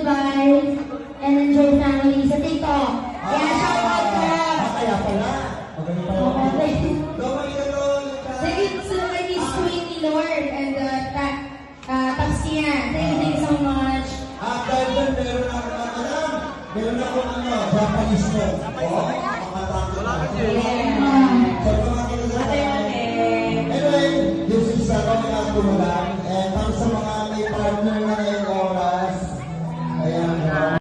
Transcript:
Dubai and Enjoy Family sa TikTok. Kaya shout out ka! Kaya pala. Magaling pala. So kay Miss Queenie Lord and Tapsian. Thank you so much. Dahil doon, meron akong Japanese mo. Oo, makatanto na. So, mga kinagawa. Anyway, this is kami ang tulugan. And para sa mga may partner na ngayon,